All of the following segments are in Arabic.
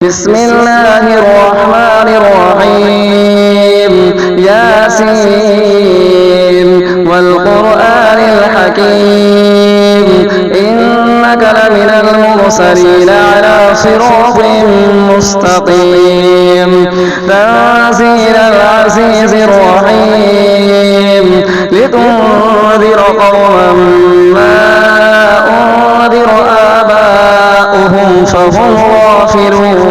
بسم الله الرحمن الرحيم ياسين والقرآن الحكيم إنك لمن المرسلين على صراط مستقيم تنزيل العزيز الرحيم لتنذر قوما ما أنذر آباؤهم فهم غافلون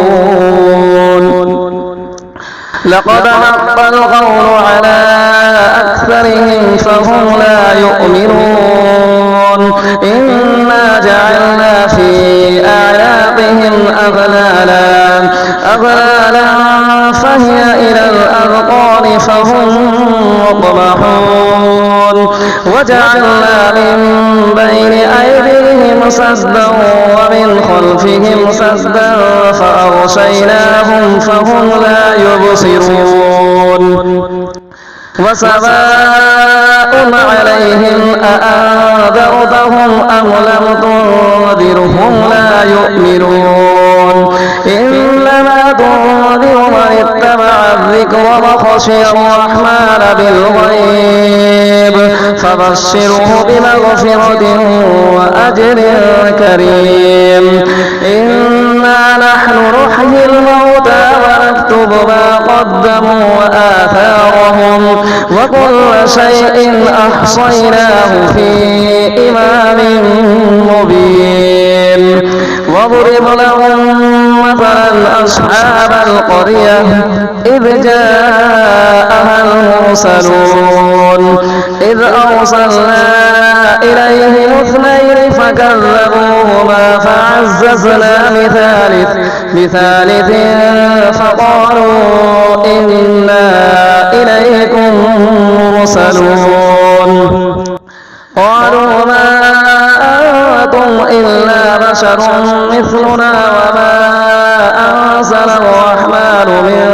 لقد حق القول على أكثرهم فهم لا يؤمنون إنا جعلنا في أعناقهم أغلالا فهي إلى الأذقان فهم مقمحون وجعلنا من بين أيديهم سدا ومن خلفهم سدا فأغشيناهم فهم لا يبصرون وسواء عليهم أأنذرتهم أم لم تنذرهم لا يؤمنون إنما تنذر من اتبع الذكر وخشي الرحمن بالغيب فبشره بمغفرة وأجر كريم إنا نحن نحيي الموتى ونكتب ما قدموا وآثارهم وكل شيء أحصيناه في إمام مبين واضرب لهم مثلا أصحاب القرية إذ جاءها المرسلون إذ أرسلنا إليهم اثنين فكذبوهما فعززنا بثالث فقالوا إنا إليكم مرسلون قالوا ما أنتم إلا بشر مثلنا وما أنزل الرحمن من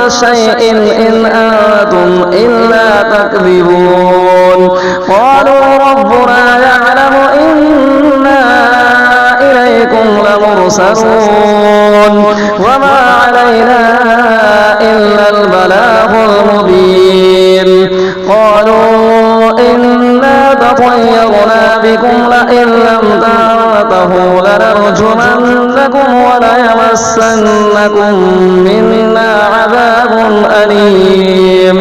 شيء إن أنتم إلا تكذبون قالوا ربنا يعلم إنا إليكم لمرسلون وما علينا إلا البلاغ المبين قالوا إنا تطيرنا بكم لئن لم تنتهوا لنرجمنكم وليمسنكم منا عذاب أليم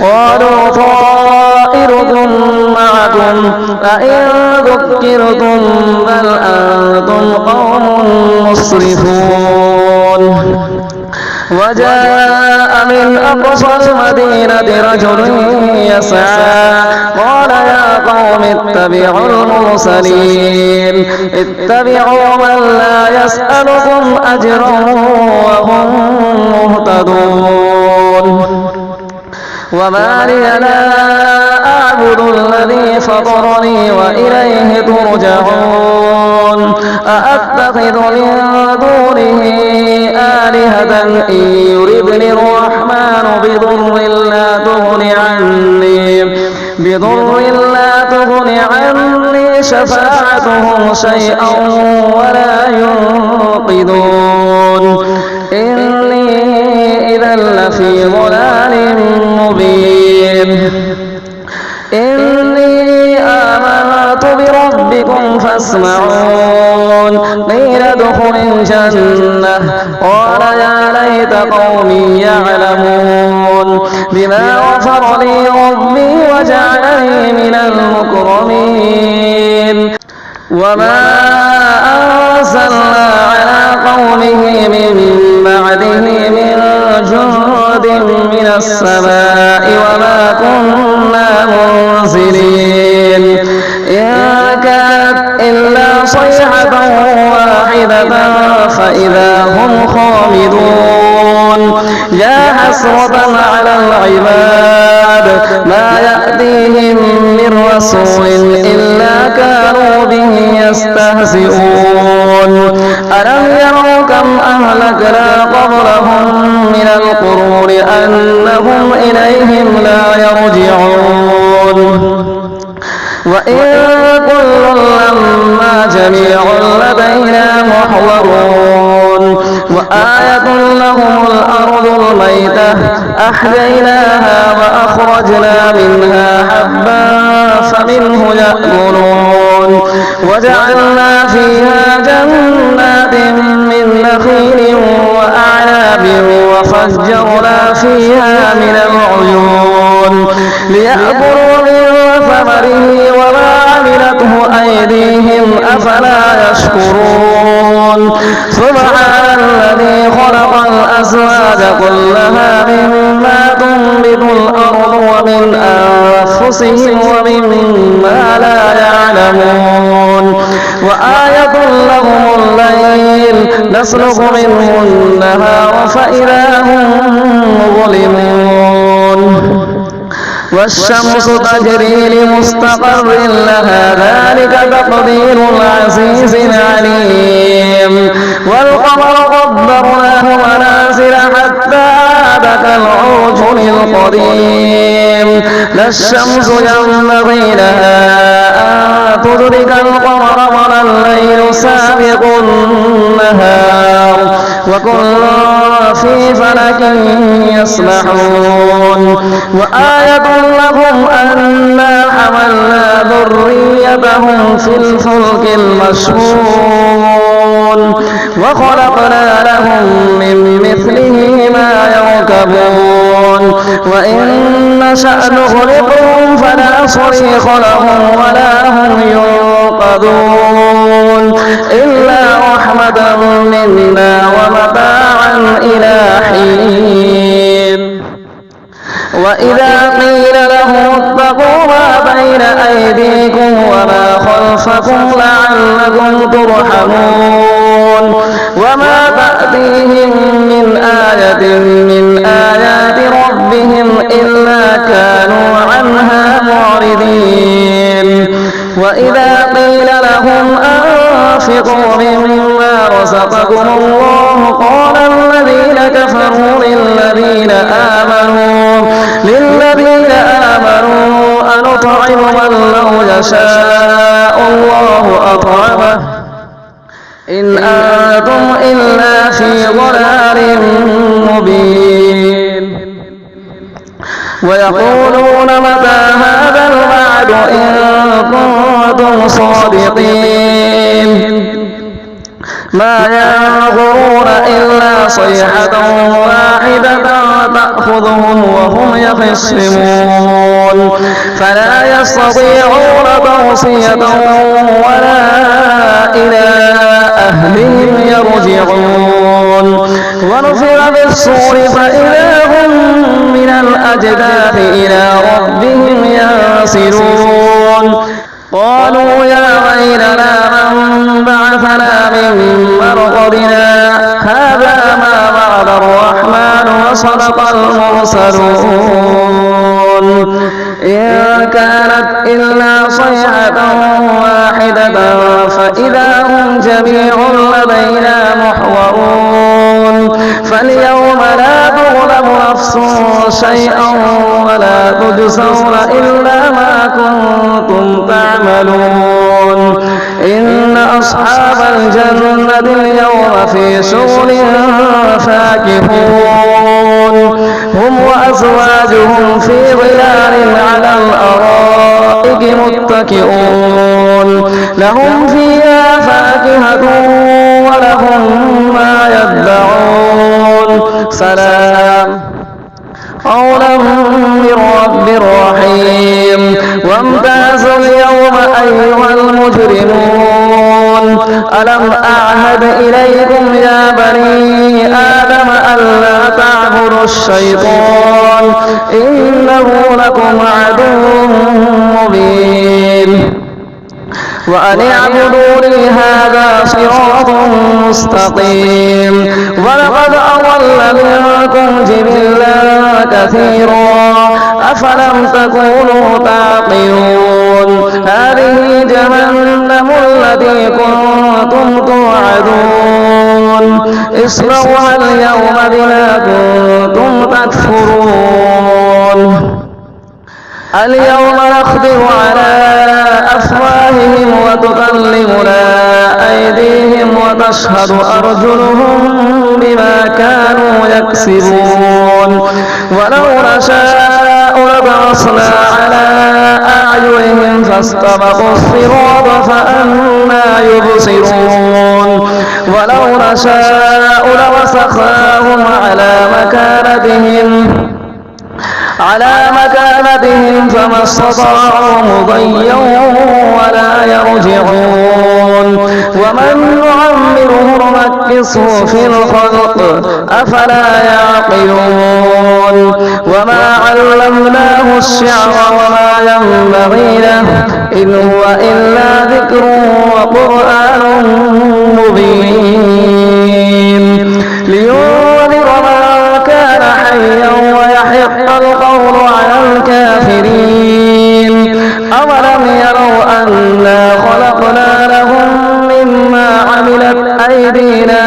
قالوا طائركم معكم أئن ذكرتم بل أنتم قوم مسرفون وجاء من أقصى المدينة رجل يسعى قال يا قوم اتبعوا المرسلين اتبعوا من لا يسألكم أجرا وهم مهتدون وما لي لا أعبد الذي فطرني وإليه ترجعون أأتخذ من دونه آلهة إن يردني الرحمن بضر لا تغن عني شفاعتهم شيئا ولا ينقذون إني إذا لفي ضلال مبين إني آمنت بربكم فاسمعون قيل ادخل الجنة قال يا ليت قومي يعلمون بما غفر لي ربي وجعلني من المكرمين وما أرسلنا على قومه من بعده من جند من السماء وما كنا منزلين إن كانت إلا صيحة واحدة فإذا هم خامدون يا حسرة على العباد ما يأتيهم من رسول إلا كانوا به يستهزئون ألم يروا كم أهلكنا قبلهم من القرون أنهم إليهم لا يرجعون وإن كل لما جميع لدينا محضرون وآية لهم الأرض الميتة أحييناها وأخرجنا منها حبا فمنه يأكلون وجعلنا فيها جنات من نخيل وأعناب وفجرنا فيها من العيون ليأكلوا من ثمره وما عملته أيديهم أفلا يشكرون سبحان الذي خلق الأزواج كلها مما تنبت الأرض ومن أنفسهم ومما لا يعلمون وآية لهم الليل نسلك منه النهار فإذا هم مظلمون والشمس تجري لمستقر لها ذلك تقدير العزيز العليم والقمر قدرناه منازل حتى عاد كالعرجون القديم لا الشمس ينبغي لها أن تدرك القمر ولا الليل سابق النهار وكل في فلك يسبحون وآية لهم أنا حملنا ذريتهم في الفلك المشحون وخلقنا لهم من مثله ما يركبون وإن نشأ نغرقهم فلا صريخ لهم ولا هم ينقذون إلا رحمة منا ومتاعا إلى حين وإذا قيل لهم اتقوا ما بين أيديكم وما خلفكم لعلكم ترحمون وما تأتيهم من آية من آيات ربهم إلا كانوا عنها معرضين وإذا قيل لهم أنفقوا مما رزقكم الله قال الذين كفروا للذين آمنوا أنطعم من لو يشاء الله أطعمه إن أنتم إلا في ضلال مبين ويقولون متى هذا الوعد إن كنتم صادقين ما ينظرون إلا صيحة واحدة تأخذهم وهم يخصمون فلا يستطيعون توصية ولا إلى أهلهم يرجعون ونفخ في الصور فإذا هم من الأجداث إلى ربهم ينسلون قالوا يا ويلنا من بعثنا من مرقدنا هذا ما وعد الرحمن وصدق المرسلون إن كانت إلا صيحة واحدة فإذا هم جميع لدينا محضرون فاليوم لا تظلم نفس شيئا ولا تجزون إلا ما كنتم تعملون إن أصحاب الجنة اليوم في شغل فاكهون هم وأزواجهم في ظلال على الأرائك متكئون لهم فيها فاكهة ولهم ما يدعون سلام قولا من رب رحيم وامتازوا اليوم أيها المجرمون ألم أعهد إليكم يا بني آدم ألا تعبدوا الشيطان إنه لكم عدو مبين وأن اعبدوني هذا صراط مستقيم ولقد أضل منكم جبلا كثيرا أفلم تكونوا تعقلون هذه جهنم التي كنتم توعدون اصلوها اليوم بما كنتم تكفرون اليوم نختم على أفواههم وتكلمنا أيديهم وتشهد أرجلهم بما كانوا يكسبون ولو نشاء لطمسنا على أعينهم فاستبقوا الصراط فأنى يبصرون ولو نشاء لمسخناهم على مكانتهم فما استطاعوا مضيا ولا يرجعون ومن نعمره نمكسه في الخلق أفلا يعقلون وما علمناه الشعر وما ينبغي له إن هو إلا ذكر وقرآن مبين لينذر من كان حيا ويحق القول على الكافرين أولم يروا أنا خلقنا لهم مما عملت أيدينا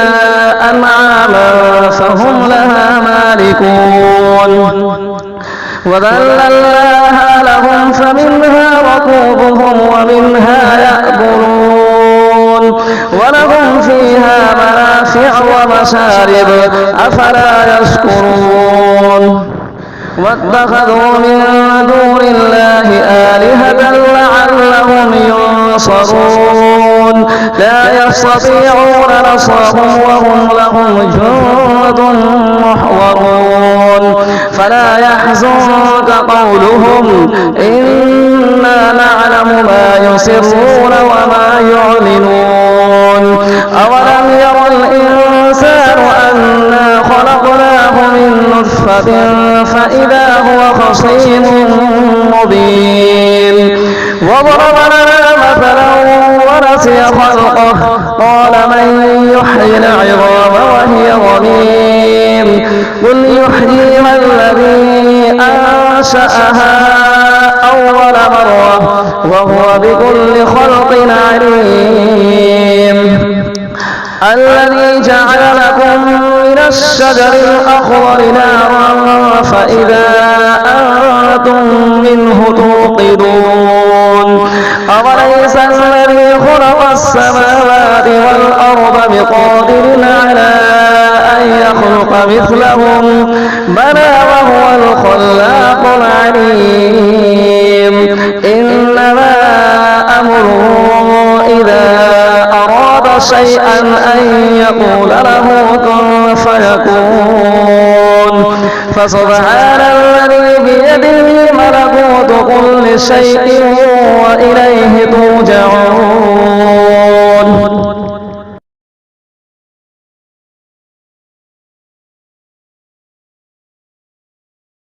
أنعاما فهم لها مالكون وذللناها لهم فمنها ركوبهم ومنها يأكلون ولهم فيها منافع ومشارب أفلا يشكرون واتخذوا من دون الله آلهة لعلهم ينصرون لا يستطيعون نصرهم وهم لهم جند محضرون فلا يحزنك قولهم إنا نعلم ما يسرون وما يعلنون أولم ير الإنسان أنا خلقناه من نطفة فإذا هو خصيم مبين وضرب لنا مثلا ونسي خلقه قال من يحيي العظام وهي رميم قل يحييها الذي أنشأها أول مرة وهو بكل خلق عليم الذي جعل لكم من الشجر الأخضر نارا فإذا أنتم منه توقدون أوليس الذي خلق السماوات والأرض بقادر على أن يخلق مثلهم بلى وهو الخلاق العليم إنما أمره إذا أراد شيئا أن يقول له كن فيكون فسبحان الذي بيده ملكوت كل شيء وإليه ترجعون